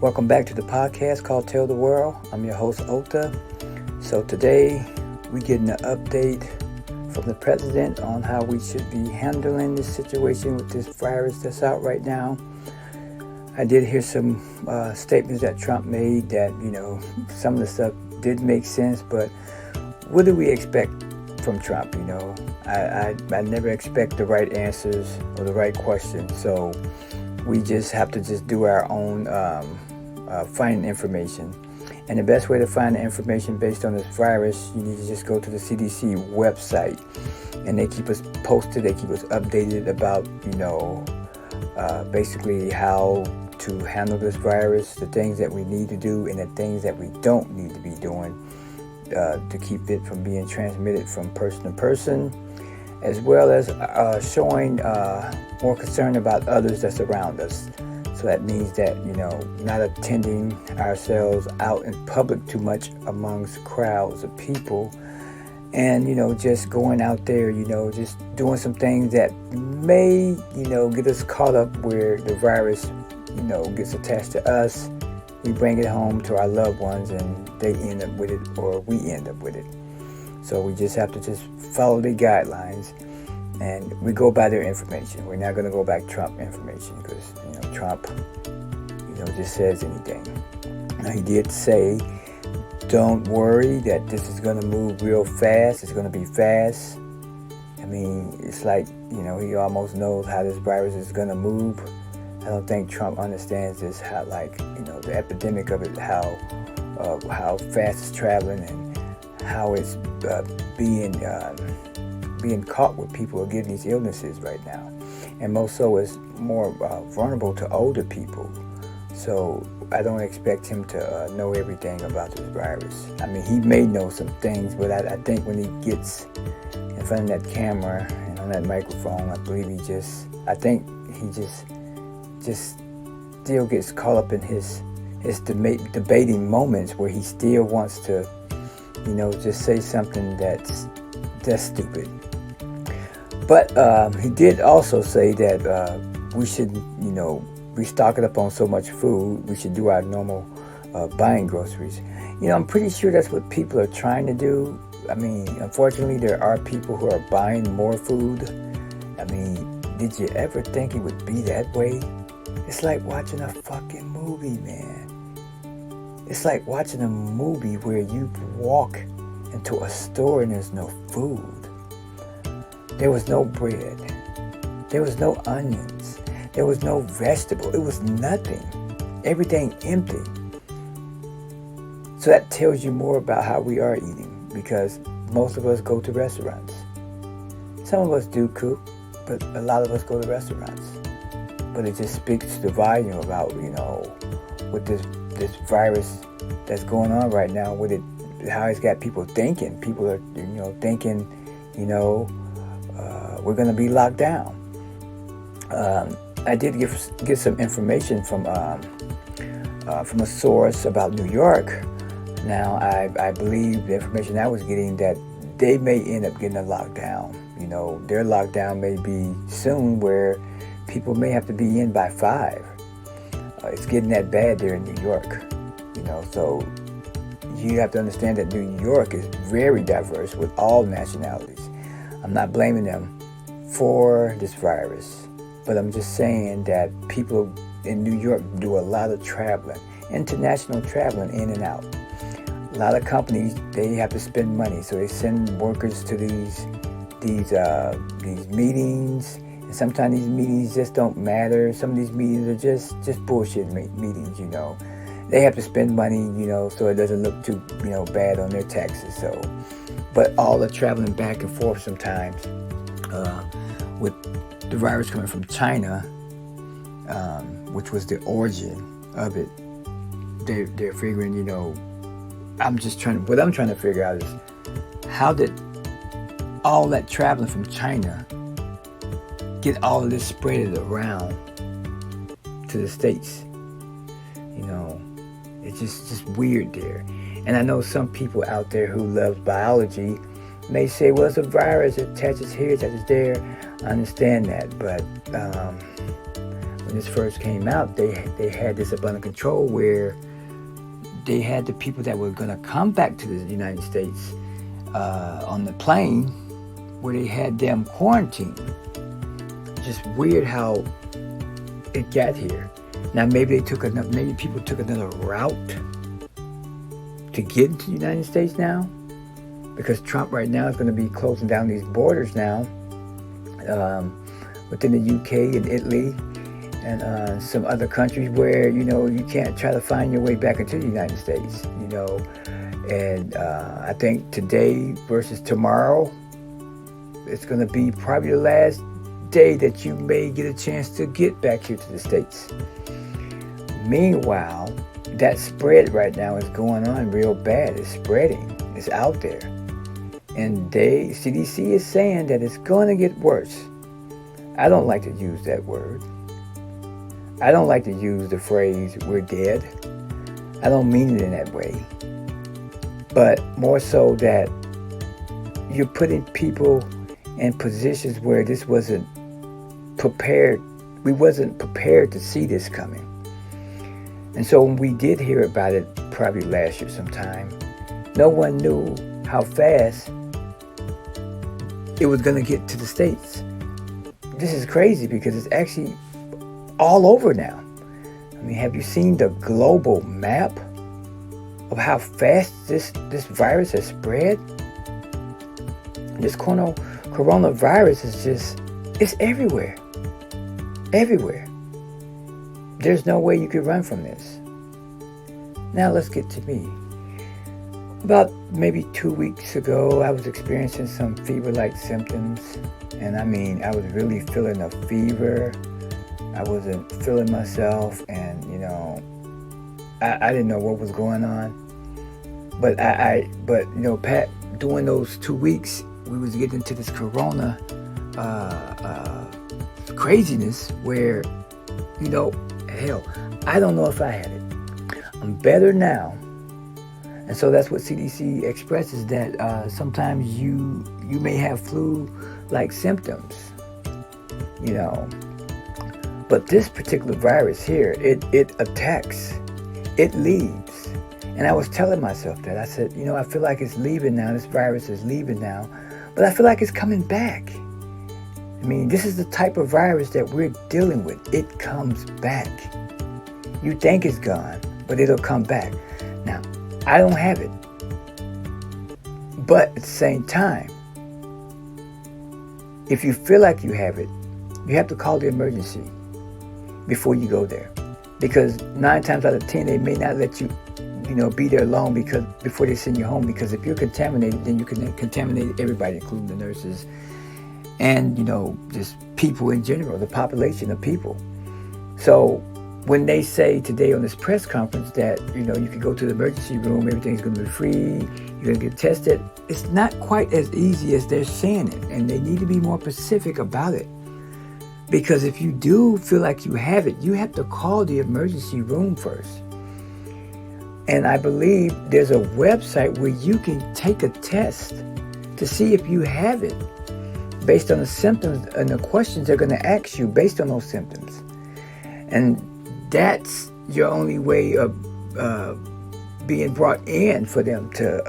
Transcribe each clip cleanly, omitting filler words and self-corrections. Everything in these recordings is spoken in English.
Welcome back to the podcast called Tell the World. I'm your host, Ota. So today we getting an update from the president on how we should be handling this situation with this virus that's out right now. I did hear some statements that Trump made that, some of the stuff did make sense, but what do we expect from Trump? I never expect the right answers or the right questions. So we just have to just do our own finding information. And the best way to find the information based on this virus, you need to just go to the CDC website. And they keep us posted, they keep us updated about, basically how to handle this virus, the things that we need to do and the things that we don't need to be doing to keep it from being transmitted from person to person, as well as showing more concern about others that's around us. So that means that, not attending ourselves out in public too much amongst crowds of people, and, just going out there, just doing some things that may, get us caught up where the virus, gets attached to us. We bring it home to our loved ones and they end up with it, or we end up with it. So we just have to just follow the guidelines and we go by their information. We're not going to go by Trump information because, Trump, just says anything. Now, he did say, don't worry that this is going to move real fast. It's going to be fast. I mean, it's like, he almost knows how this virus is going to move. I don't think Trump understands this, how, the epidemic of it, how fast it's traveling and how it's being caught with people who are getting these illnesses right now. And most so is more vulnerable to older people. So I don't expect him to know everything about this virus. I mean, he may know some things, but I think when he gets in front of that camera and on that microphone, I believe he just still gets caught up in his debating moments where he still wants to, just say something that's stupid. But he did also say that we should, be stocking up on so much food. We should do our normal buying groceries. I'm pretty sure that's what people are trying to do. I mean, unfortunately, there are people who are buying more food. I mean, did you ever think it would be that way? It's like watching a fucking movie, man. It's like watching a movie where you walk into a store and there's no food. There was no bread. There was no onions. There was no vegetable. It was nothing. Everything empty. So that tells you more about how we are eating, because most of us go to restaurants. Some of us do cook, but a lot of us go to restaurants. But it just speaks to the volume about, with this virus that's going on right now, with it, how it's got people thinking. People are, thinking, we're going to be locked down. I did get some information from a source about New York. Now, I believe the information I was getting that they may end up getting a lockdown. Their lockdown may be soon, where people may have to be in by 5. It's getting that bad there in New York. So you have to understand that New York is very diverse with all nationalities. I'm not blaming them for this virus, but I'm just saying that people in New York do a lot of traveling, international traveling in and out. A lot of companies, they have to spend money, so they send workers to these meetings. And sometimes these meetings just don't matter. Some of these meetings are just bullshit meetings. They have to spend money, so it doesn't look too bad on their taxes. So, but all the traveling back and forth sometimes with the virus coming from China, which was the origin of it, they're figuring, what I'm trying to figure out is, how did all that traveling from China get all of this spread around to the States? It's just weird there. And I know some people out there who love biology may say, well, it's a virus, it attaches here, it attaches there. I understand that, but when when this first came out, they had this up under control where they had the people that were going to come back to the United States on the plane, where they had them quarantined. Just weird how it got here. Now maybe people took another route to get into the United States now, because Trump right now is going to be closing down these borders now within the UK and Italy and some other countries where, you can't try to find your way back into the United States, and I think today versus tomorrow, it's going to be probably the last day that you may get a chance to get back here to the States. Meanwhile, that spread right now is going on real bad. It's spreading. It's out there. And CDC is saying that it's going to get worse. I don't like to use that word. I don't like to use the phrase, we're dead. I don't mean it in that way. But more so that you're putting people in positions where this wasn't prepared. We wasn't prepared to see this coming. And so when we did hear about it, probably last year sometime, no one knew how fast it was going to get to the States. This is crazy because it's actually all over now. I mean, have you seen the global map of how fast this virus has spread? This coronavirus is it's everywhere. Everywhere. There's no way you could run from this. Now let's get to me. About maybe 2 weeks ago, I was experiencing some fever-like symptoms. And I mean, I was really feeling a fever. I wasn't feeling myself, and I didn't know what was going on. But Pat, during those 2 weeks, we was getting into this corona craziness where, hell, I don't know if I had it. I'm better now. And so that's what CDC expresses, that sometimes you may have flu-like symptoms, But this particular virus here, it attacks, it leaves. And I was telling myself that. I said, I feel like it's leaving now. This virus is leaving now. But I feel like it's coming back. I mean, this is the type of virus that we're dealing with. It comes back. You think it's gone, but it'll come back. Now, I don't have it. But at the same time, if you feel like you have it, you have to call the emergency before you go there. Because 9 times out of 10, they may not let you, be there long before they send you home. Because if you're contaminated, then you can contaminate everybody, including the nurses and, just people in general, the population of people. So when they say today on this press conference that, you can go to the emergency room, everything's going to be free, you're going to get tested, it's not quite as easy as they're saying it. And they need to be more specific about it. Because if you do feel like you have it, you have to call the emergency room first. And I believe there's a website where you can take a test to see if you have it based on the symptoms and the questions they're going to ask you based on those symptoms. And that's your only way of being brought in for them to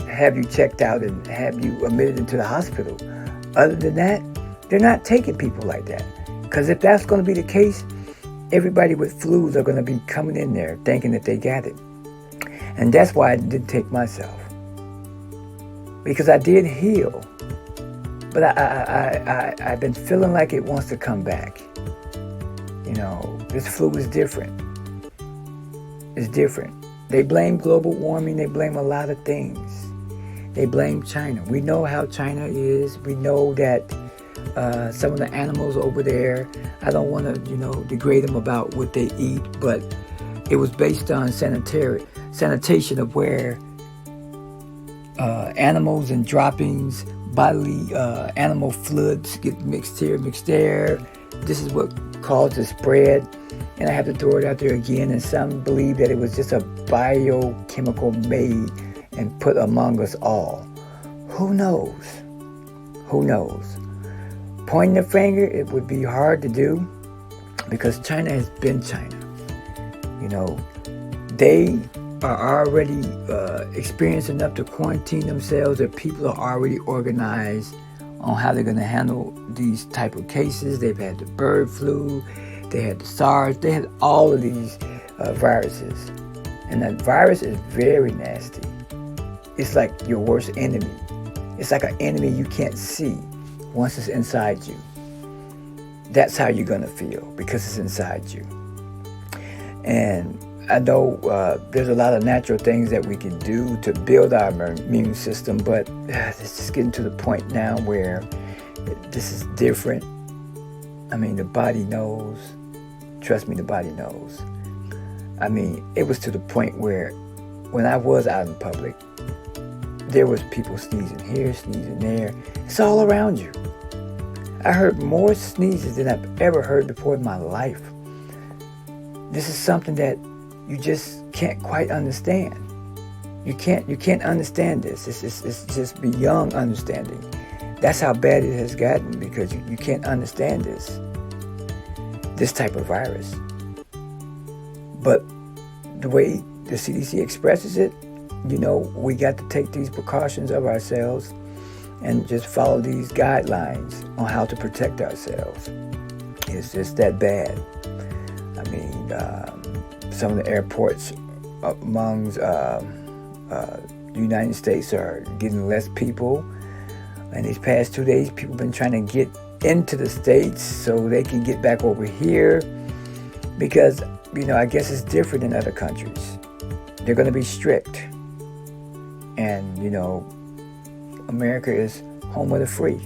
have you checked out and have you admitted into the hospital. Other than that, they're not taking people like that. Because if that's going to be the case, everybody with flus are going to be coming in there thinking that they got it. And that's why I didn't take myself. Because I did heal. But I've been feeling like it wants to come back. This flu is different. It's different. They blame global warming. They blame a lot of things. They blame China. We know how China is. We know that some of the animals over there, I don't want to, degrade them about what they eat, but it was based on sanitation of where animals and droppings, bodily animal fluids get mixed here, mixed there. This is what caused the spread. And I have to throw it out there again. And some believe that it was just a biochemical made and put among us all. Who knows? Who knows? Pointing the finger, it would be hard to do. because China has been China. You know, they are already experienced enough to quarantine themselves. Their people are already organized on how they're going to handle these type of cases. They've had the bird flu, they had the SARS, they had all of these viruses. And that virus is very nasty. It's like your worst enemy. It's like an enemy you can't see once it's inside you. That's how you're going to feel, because it's inside you. And I know there's a lot of natural things that we can do to build our immune system, but it's just getting to the point now where this is different. I mean, the body knows. Trust me, the body knows. I mean, it was to the point where when I was out in public, there was people sneezing here, sneezing there. It's all around you. I heard more sneezes than I've ever heard before in my life. This is something that you just can't quite understand. You can't understand this. It's just beyond understanding. That's how bad it has gotten, because you can't understand this type of virus. But the way the CDC expresses it, you know, we got to take these precautions of ourselves and just follow these guidelines on how to protect ourselves. It's just that bad. I mean, some of the airports among the United States are getting less people. And these past 2 days, people have been trying to get into the States so they can get back over here, because, you know, I guess it's different in other countries. They're going to be strict. And, you know, America is home of the free.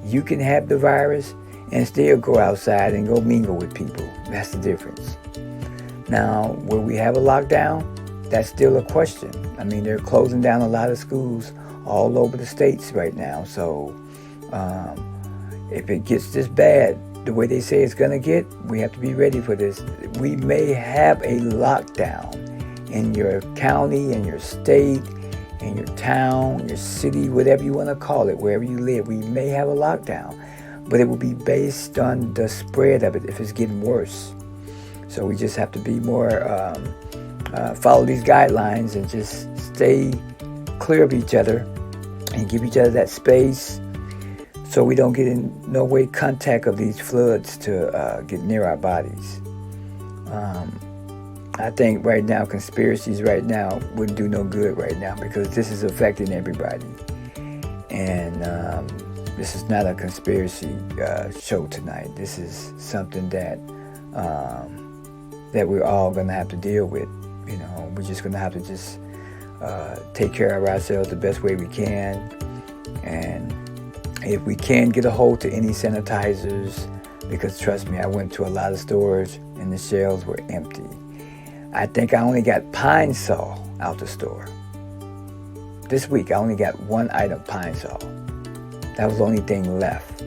You can have the virus and still go outside and go mingle with people. That's the difference. Now, will we have a lockdown? That's still a question. I mean, they're closing down a lot of schools all over the states right now. So if it gets this bad, the way they say it's going to get, we have to be ready for this. We may have a lockdown in your county, in your state, in your town, your city, whatever you want to call it, wherever you live. We may have a lockdown, but it will be based on the spread of it if it's getting worse. So we just have to be more, follow these guidelines and just stay clear of each other and give each other that space so we don't get in no way contact of these floods to get near our bodies. I think right now, conspiracies right now wouldn't do no good right now, because this is affecting everybody. And this is not a conspiracy show tonight. This is something that that we're all going to have to deal with. You know, we're just going to have to just take care of ourselves the best way we can. And if we can get a hold to any sanitizers, because trust me, I went to a lot of stores and the shelves were empty. I think I only got Pine Sol out the store. This week, I only got one item, Pine Sol. That was the only thing left.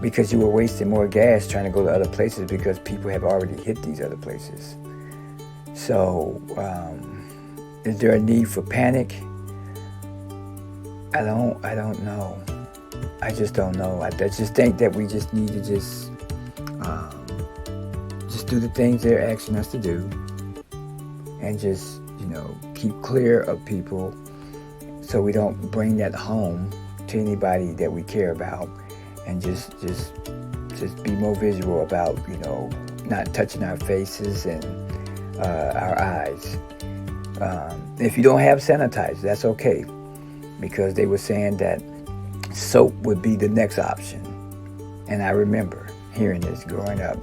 Because you were wasting more gas trying to go to other places, because people have already hit these other places. So, is there a need for panic? I don't know. I just don't know. I just think that we just need to just do the things they're asking us to do, and just, you know, keep clear of people so we don't bring that home to anybody that we care about, and just be more visual about, you know, not touching our faces and our eyes. If you don't have sanitizer, that's okay, because they were saying that soap would be the next option. And I remember hearing this growing up.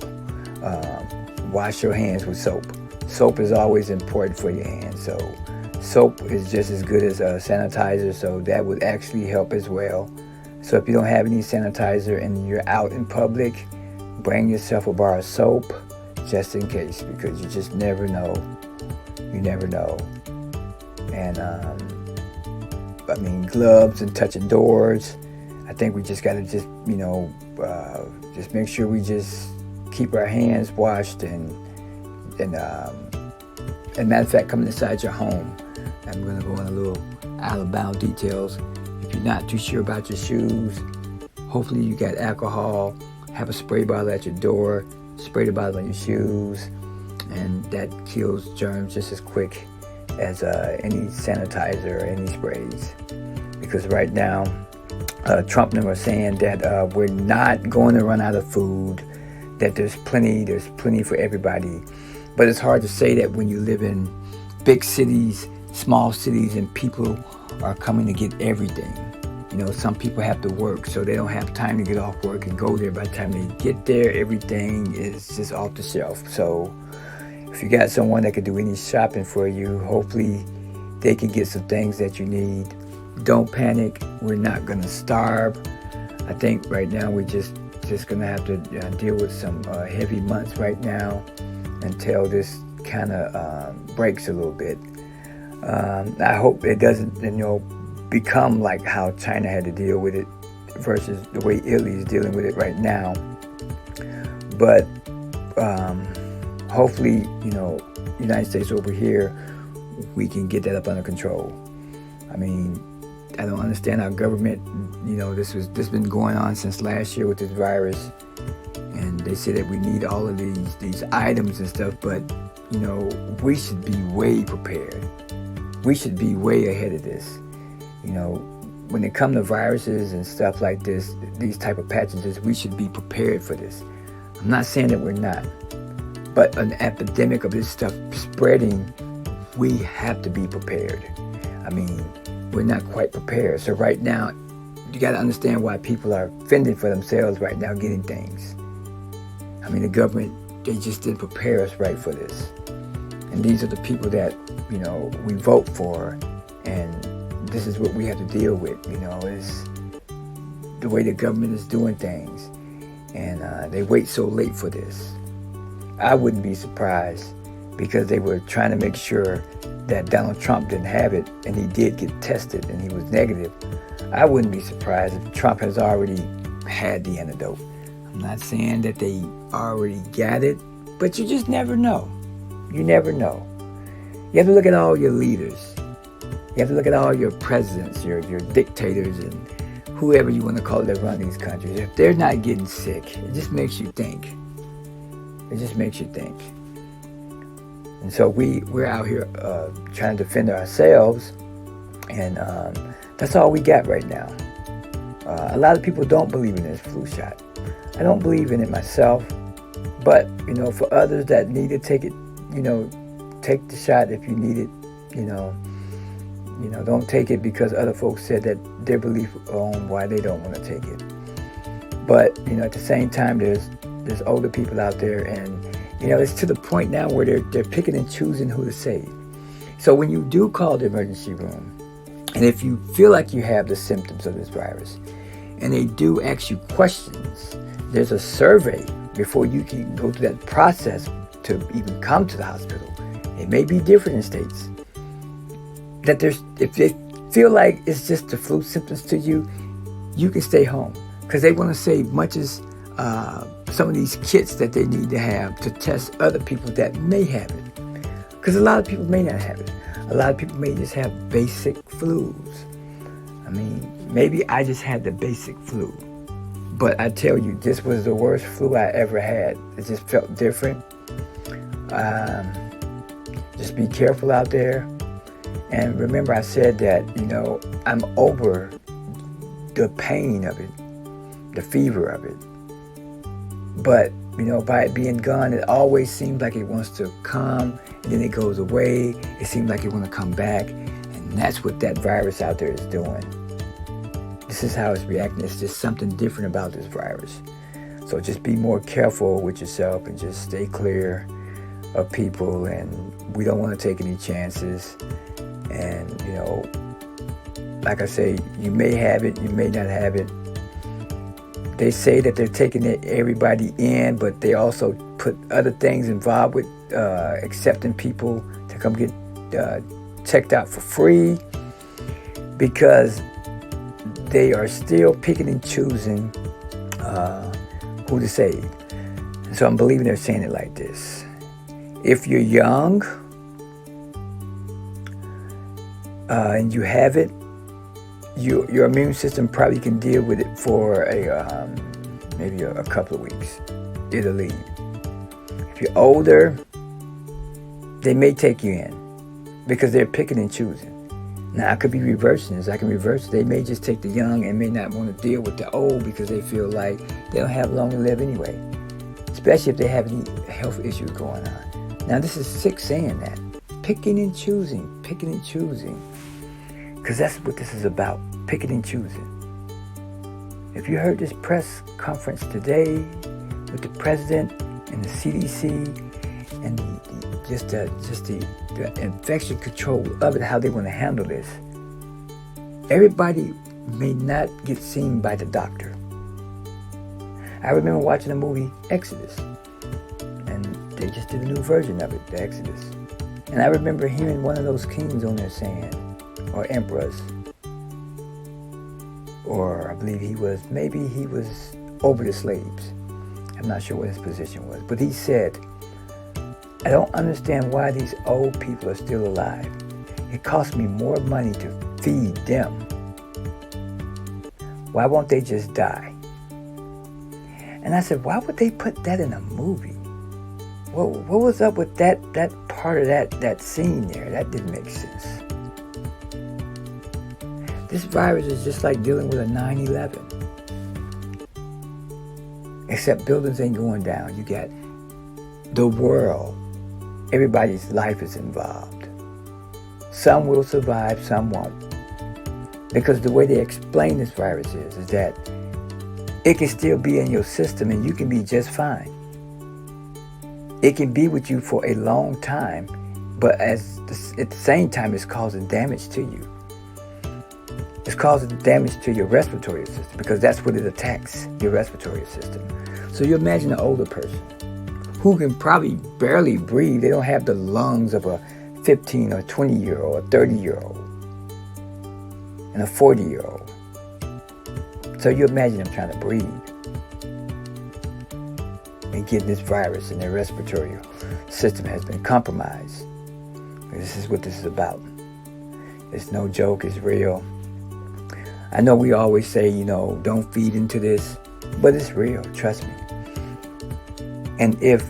Wash your hands with soap. Soap is always important for your hands. So soap is just as good as a sanitizer, so that would actually help as well. So if you don't have any sanitizer and you're out in public, bring yourself a bar of soap just in case, because you just never know. You never know. And I mean, gloves and touching doors. I think we just got to just, you know, just make sure we just keep our hands washed, and matter of fact, coming inside your home, I'm going to go in a little out of bound details. If you're not too sure about your shoes, hopefully you got alcohol have a spray bottle at your door, spray the bottle on your shoes, and that kills germs just as quick as any sanitizer or any sprays. Because right now, Trump and them are saying that we're not going to run out of food, that there's plenty for everybody. But it's hard to say that when you live in big cities, small cities, and people are coming to get everything. You know, some people have to work, so they don't have time to get off work and go there. By the time they get there, everything is just off the shelf. So if you got someone that could do any shopping for you, hopefully they can get some things that you need. Don't panic. We're not going to starve. I think right now we're just going to have to deal with some heavy months right now until this kind of breaks a little bit. I hope it doesn't, become like how China had to deal with it versus the way Italy is dealing with it right now. But hopefully, United States over here, we can get that up under control. I mean, I don't understand our government. This been going on since last year with this virus, and they say that we need all of these items and stuff. But we should be way prepared. We should be way ahead of this. When it comes to viruses and stuff like this, these type of pathogens, we should be prepared for this. I'm not saying that we're not, but an epidemic of this stuff spreading, we have to be prepared. I mean, we're not quite prepared. So right now, you got to understand why people are fending for themselves right now, getting things. I mean, the government, they just didn't prepare us right for this. And these are the people that, we vote for, and this is what we have to deal with, is the way the government is doing things. And they wait so late for this. I wouldn't be surprised, because they were trying to make sure that Donald Trump didn't have it, and he did get tested and he was negative. I wouldn't be surprised if Trump has already had the antidote. I'm not saying that they already got it, but you just never know. You never know. You have to look at all your leaders. You have to look at all your presidents, your dictators, and whoever you want to call it that run these countries. If they're not getting sick, it just makes you think. It just makes you think. And so we're out here trying to defend ourselves, and that's all we got right now. A lot of people don't believe in this flu shot. I don't believe in it myself, but for others that need to take it, take the shot if you need it. Don't take it because other folks said that their belief on why they don't want to take it. But at the same time, there's older people out there, and it's to the point now where they're picking and choosing who to save. So when you do call the emergency room, and if you feel like you have the symptoms of this virus, and they do ask you questions, there's a survey before you can go through that process to even come to the hospital. It may be different in states. That if they feel like it's just the flu symptoms to you, you can stay home, because they want to save much as some of these kits that they need to have to test other people that may have it. Because a lot of people may not have it. A lot of people may just have basic flus. I mean, maybe I just had the basic flu. But I tell you, this was the worst flu I ever had. It just felt different. Just be careful out there. And remember, I said that, I'm over the pain of it, the fever of it. But, by it being gone, it always seems like it wants to come, and then it goes away. It seems like it wants to come back. And that's what that virus out there is doing. This is how it's reacting. It's just something different about this virus. So just be more careful with yourself and just stay clear of people. And we don't want to take any chances. And, like I say, you may have it, you may not have it. They say that they're taking everybody in, but they also put other things involved with accepting people to come get checked out for free, because they are still picking and choosing who to save. And so I'm believing they're saying it like this. If you're young and you have it, your immune system probably can deal with it for maybe a couple of weeks. It'll leave. If you're older, they may take you in because they're picking and choosing. Now, I could be reversing this. I can reverse it. They may just take the young and may not want to deal with the old because they feel like they don't have long to live anyway, especially if they have any health issues going on. Now, this is sick saying that. Picking and choosing, because that's what this is about, picking and choosing. If you heard this press conference today with the president and the CDC and the infection control of it, how they want to handle this, everybody may not get seen by the doctor. I remember watching the movie Exodus, and they just did a new version of it, the Exodus. And I remember hearing one of those kings on there saying, or emperors, or I believe he was over the slaves. I'm not sure what his position was, but he said, I don't understand why these old people are still alive. It costs me more money to feed them. Why won't they just die? And I said, why would they put that in a movie? What was up with that part of that scene there? That didn't make sense. This virus is just like dealing with a 9/11. Except buildings ain't going down. You got the world. Everybody's life is involved. Some will survive, some won't. Because the way they explain this virus is that it can still be in your system and you can be just fine. It can be with you for a long time, but at the same time, it's causing damage to you. It's causing damage to your respiratory system because that's what it attacks, your respiratory system. So you imagine an older person who can probably barely breathe. They don't have the lungs of a 15 or 20-year-old, a 30-year-old, and a 40-year-old. So you imagine them trying to breathe and getting this virus and their respiratory system has been compromised. This is what this is about. It's no joke, it's real. I know we always say, don't feed into this, but it's real, trust me. And if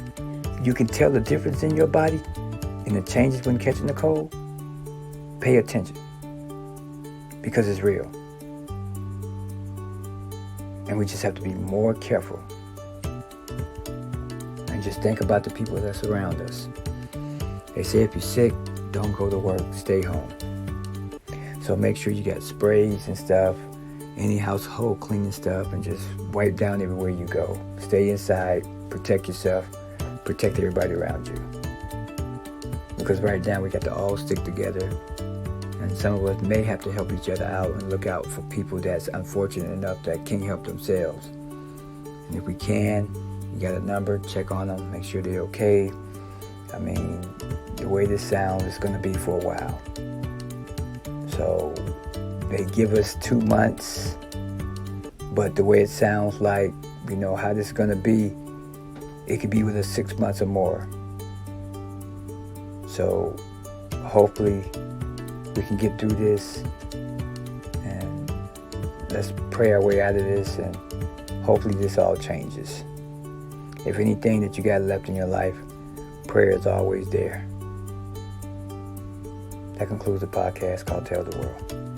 you can tell the difference in your body and the changes when catching the cold, pay attention because it's real. And we just have to be more careful and just think about the people that surround us. They say if you're sick, don't go to work, stay home. So make sure you got sprays and stuff, any household cleaning stuff, and just wipe down everywhere you go. Stay inside, protect yourself, protect everybody around you. Because right now we got to all stick together, and some of us may have to help each other out and look out for people that's unfortunate enough that can't help themselves. And if we can, you got a number, check on them, make sure they're okay. I mean, the way this sounds is going to be for a while. So they give us 2 months, but the way it sounds like, how this is going to be, it could be with us 6 months or more. So hopefully we can get through this, and let's pray our way out of this, and hopefully this all changes. If anything that you got left in your life, prayer is always there. That concludes the podcast called Tell the World.